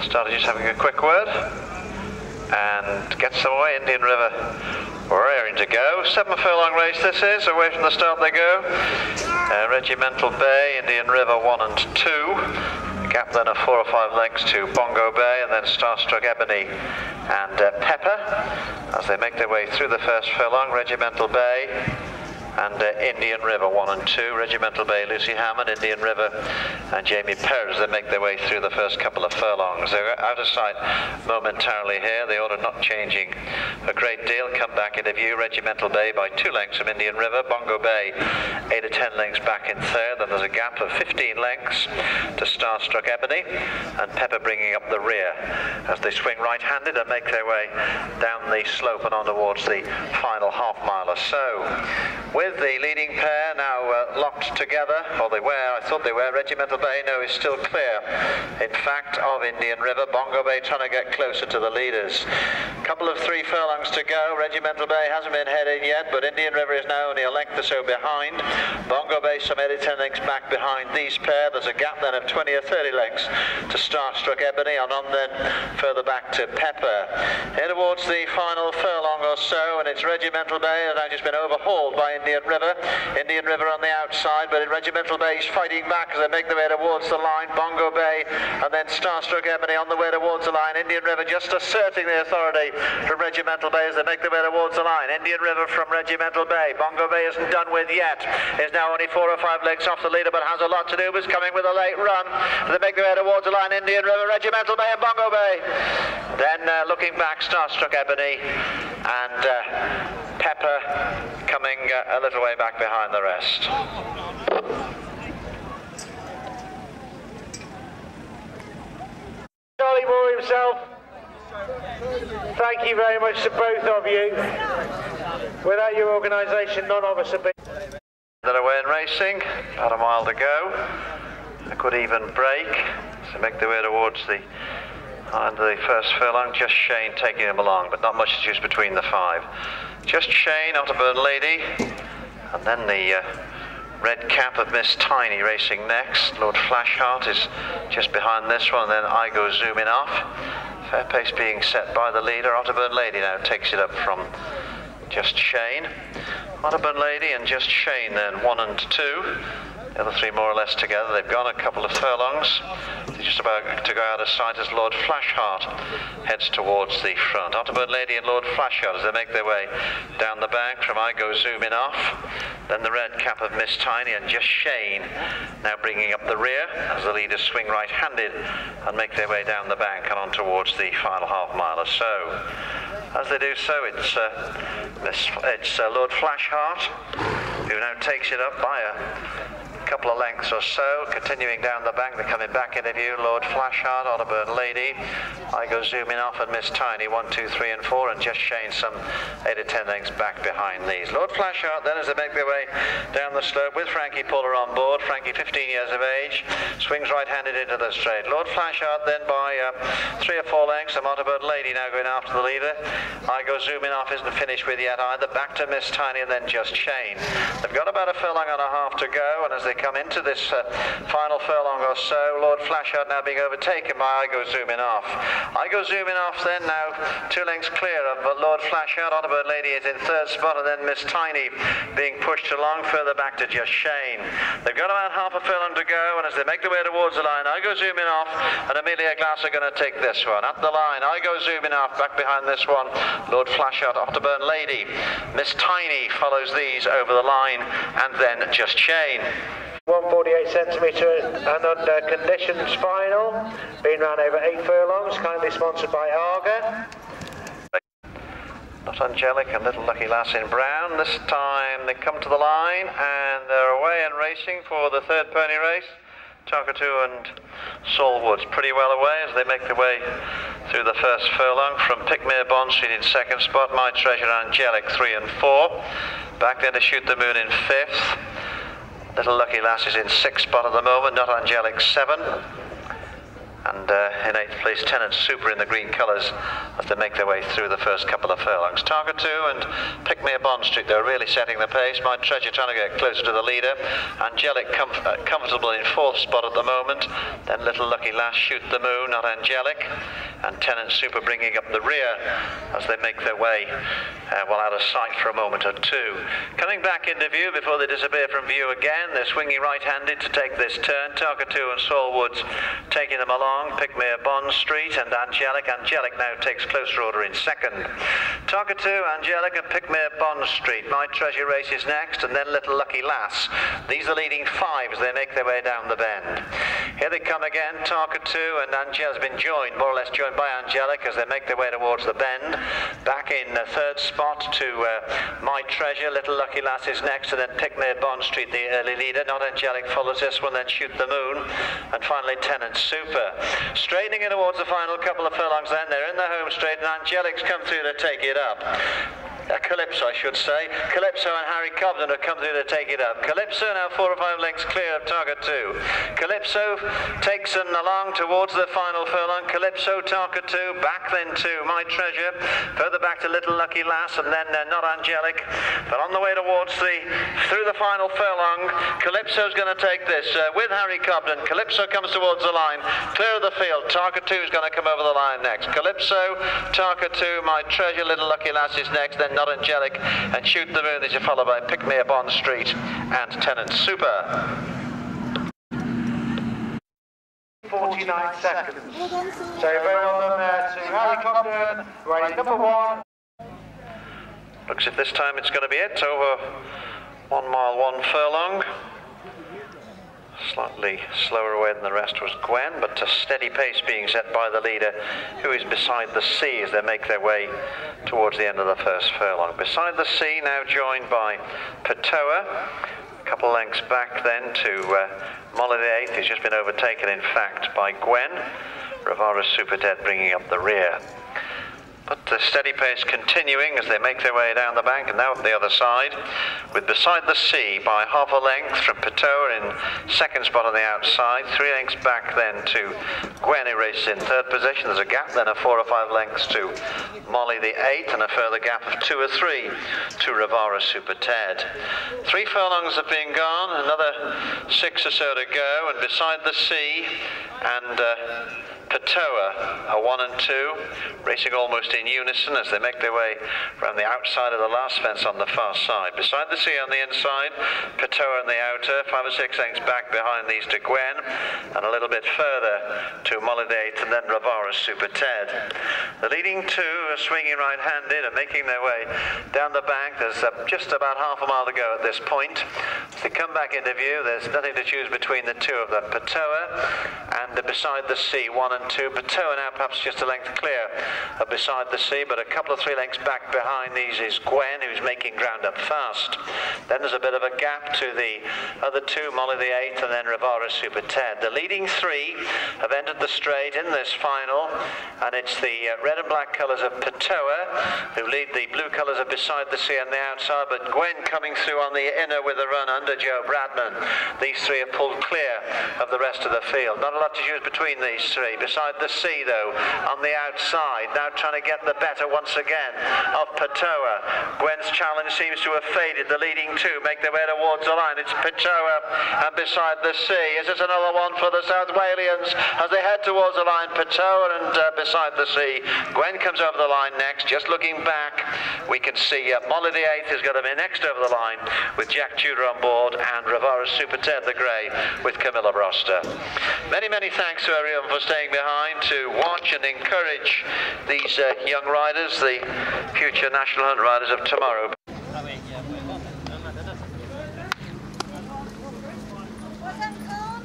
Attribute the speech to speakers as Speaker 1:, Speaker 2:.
Speaker 1: Started just having a quick word and gets them away. Indian River raring to go. 7 furlong race this is. Away from the start they go. Regimental Bay, Indian River 1 and 2. A gap then of 4 or 5 lengths to Bongo Bay, and then Starstruck Ebony and Pepper as they make their way through the first furlong. Regimental Bay and Indian River 1 and 2. Regimental Bay, Lucy Hammond, Indian River and Jamie Perez. They make their way through the first couple of furlongs. They're out of sight momentarily here. The order not changing a great deal. Come back into view. Regimental Bay by 2 lengths from Indian River. Bongo Bay 8 or 10 lengths back in third. Then there's a gap of 15 lengths to Starstruck Ebony, and Pepper bringing up the rear as they swing right-handed and make their way down the slope and on towards the final half mile or so. With the leading pair now locked together, or they were, I thought they were. Regimental Bay, no, is still clear, in fact, of Indian River. Bongo Bay trying to get closer to the leaders. Couple of 3 furlongs to go. Regimental Bay hasn't been heading yet, but Indian River is now only a length or so behind. Bongo Bay some 8 or 10 lengths back behind these pair. There's a gap then of 20 or 30 lengths to Starstruck Ebony, and on then further back to Pepper. Here towards the final furlong or so, and it's Regimental Bay that has just been overhauled by Indian River. Indian River on the outside, but in Regimental Bay is fighting back as they make their way towards the line. Bongo Bay and then Starstruck Ebony on the way towards the line. Indian River just asserting the authority from Regimental Bay as they make their way towards the line. Indian River from Regimental Bay. Bongo Bay isn't done with yet. Is now only 4 or 5 lengths off the leader, but has a lot to do. Is coming with a late run. They make their way towards the line. Indian River, Regimental Bay and Bongo Bay. Then looking back, Starstruck Ebony and Pepper coming a little way back behind the rest.
Speaker 2: Charlie Moore himself, thank you very much to both of you. Without your organisation, none of us have been.
Speaker 1: They're away in racing, about a mile to go. A good even break, so make their way towards the end of the first furlong. Just Shane taking them along, but not much juice between the 5. Just Shane, Otterburn Lady, and then the red cap of Miss Tiny racing next. Lord Flashheart is just behind this one, and then I Go Zooming Off. Fair pace being set by the leader. Otterburn Lady now takes it up from Just Shane. Otterburn Lady and Just Shane then 1 and 2. The other 3 more or less together. They've gone a couple of furlongs. They're just about to go out of sight as Lord Flashheart heads towards the front. Otterburn Lady and Lord Flashheart as they make their way down the bank from I Go Zooming Off. Then the red cap of Miss Tiny and Just Shane now bringing up the rear as the leaders swing right-handed and make their way down the bank and on towards the final half mile or so. As they do so, it's Lord Flashheart who now takes it up by a couple of lengths or so. Continuing down the bank, they're coming back into view. Lord Flashheart, Otterburn Lady, I Go Zooming Off and Miss Tiny 1, 2, 3 and 4, and Just Shane some 8 or 10 lengths back behind these. Lord Flashheart then as they make their way down the slope with Frankie Puller on board. Frankie 15 years of age, swings right-handed into the straight. Lord Flashheart then by 3 or 4 lengths, and Otterburn Lady now going after the leader. I Go Zooming Off isn't finished with yet either. Back to Miss Tiny and then Just Shane. They've got about a furlong and a half to go, and as they come into this final furlong or so, Lord Flashheart now being overtaken by I Go Zooming Off. I Go Zooming Off then now 2 lengths clear of Lord Flashheart. Otterburn Lady is in 3rd spot, and then Miss Tiny being pushed along further back to Just Shane. They've got about half a furlong to go, and as they make their way towards the line, I Go Zooming Off and Amelia Glass are going to take this one. At the line, I Go Zooming Off, back behind this one, Lord Flashheart, Otterburn Lady. Miss Tiny follows these over the line, and then Just Shane.
Speaker 2: 148 centimetre and under conditions final, being run over 8 furlongs, kindly sponsored by Arga.
Speaker 1: Not Angelic and Little Lucky Lass in brown. This time they come to the line and they're away and racing for the 3rd pony race. Talkatoo and Saul Woods pretty well away as they make their way through the first furlong. From Pickmere Bond Street in 2nd spot, My Treasure Angelic 3 and 4. Back then to Shoot the Moon in 5th. Little Lucky Lass is in 6th spot at the moment, Not Angelic 7. And in 8th place, Tenant Super in the green colours as they make their way through the first couple of furlongs. Target 2 and Pick Me a Bond Street, they're really setting the pace. My Treasure trying to get closer to the leader. Angelic comfortable in 4th spot at the moment. Then Little Lucky Lass, Shoot the Moon, not Angelic. And Tenant Super bringing up the rear as they make their way well out of sight for a moment or two. Coming back into view before they disappear from view again, they're swinging right-handed to take this turn. Target 2 and Saul Woods taking them along. Pick Me a Bond Street and Angelic. Angelic now takes closer order in 2nd. Target 2, Angelic and Pick Me a Bond Street. My Treasure races next, and then Little Lucky Lass. These are leading 5 as they make their way down the bend. Here they come again. Target 2 and Angelic's been joined, more or less joined by Angelic as they make their way towards the bend. Back in 3rd spot to My Treasure. Little Lucky Lass is next, and then Pick Me a Bond Street, the early leader. Not Angelic follows this one, then Shoot the Moon. And finally Tenant Super. Straightening in towards the final couple of furlongs then. They're in the home straight, and Angelic's come through to take it up. Calypso, I should say. Calypso and Harry Cobden have come through to take it up. Calypso now 4 or 5 lengths clear of Target 2. Calypso takes them along towards the final furlong. Calypso, Target 2, back then to My Treasure, further back to Little Lucky Lass, and then Not Angelic. But on the way towards through the final furlong, Calypso's going to take this with Harry Cobden. Calypso comes towards the line, clear of the field. Target 2 is going to come over the line next. Calypso, Target 2, My Treasure, Little Lucky Lass is next, then Not Angelic and Shoot the Moon. These are followed by Pick Me a Bond Street and Tenant Super.
Speaker 2: 49 seconds. So very well done there to Harry Cobden, running number 1.
Speaker 1: Looks as if this time it's going to be it. Over 1 mile, 1 furlong. Slightly slower away than the rest was Gwen, but a steady pace being set by the leader, who is Beside the Sea as they make their way towards the end of the first furlong. Beside the Sea now joined by Patoa, a couple lengths back then to Molly the 8th, who's just been overtaken in fact by Gwen. Rivara Super Dead bringing up the rear. But the steady pace continuing as they make their way down the bank, and now up the other side, with Beside the Sea by half a length from Patoa in 2nd spot on the outside, 3 lengths back then to Gwen, who races in 3rd position. There's a gap then of 4 or 5 lengths to Molly the 8th, and a further gap of 2 or 3 to Rivara Super Ted. 3 furlongs have been gone, another 6 or so to go, and Beside the Sea and Patoa are 1 and 2, racing almost in unison as they make their way around the outside of the last fence on the far side. Beside the Sea on the inside, Patoa on the outer, 5 or 6 lengths back behind these to Gwen, and a little bit further to Molly the 8th, and then Rivara Super Ted. The leading 2 are swinging right-handed and making their way down the bank. There's just about half a mile to go at this point. As they come back into view, there's nothing to choose between the 2 of them. Patoa and Beside the Sea, 1 and 2. Patoa now perhaps just a length clear of Beside the Sea, but a couple of 3 lengths back behind these is Gwen, who's making ground up fast. Then there's a bit of a gap to the other 2, Molly the 8th, and then Rivara Super Ted. The leading 3 have entered the straight in this final, and it's the red and black colours of Patoa who lead the blue colours of Beside the Sea on the outside, but Gwen coming through on the inner with a run under Joe Bradman. These 3 have pulled clear of the rest of the field. Not a lot to choose between these 3. Beside the Sea, though, on the outside, now trying to get the better once again of Patoa. Gwen's challenge seems to have faded. The leading 2 make their way towards the line. It's Patoa and Beside the Sea. Is this another one for the South Walians as they head towards the line? Patoa and Beside the Sea. Gwen comes over the line next. Just looking back, we can see Molly the 8th is going to be next over the line with Jack Tudor on board, and Rivara Super Ted the Grey with Camilla Broster. Many, many thanks to everyone for staying behind to watch and encourage these young riders, the future National Hunt riders of tomorrow.
Speaker 3: What's that called?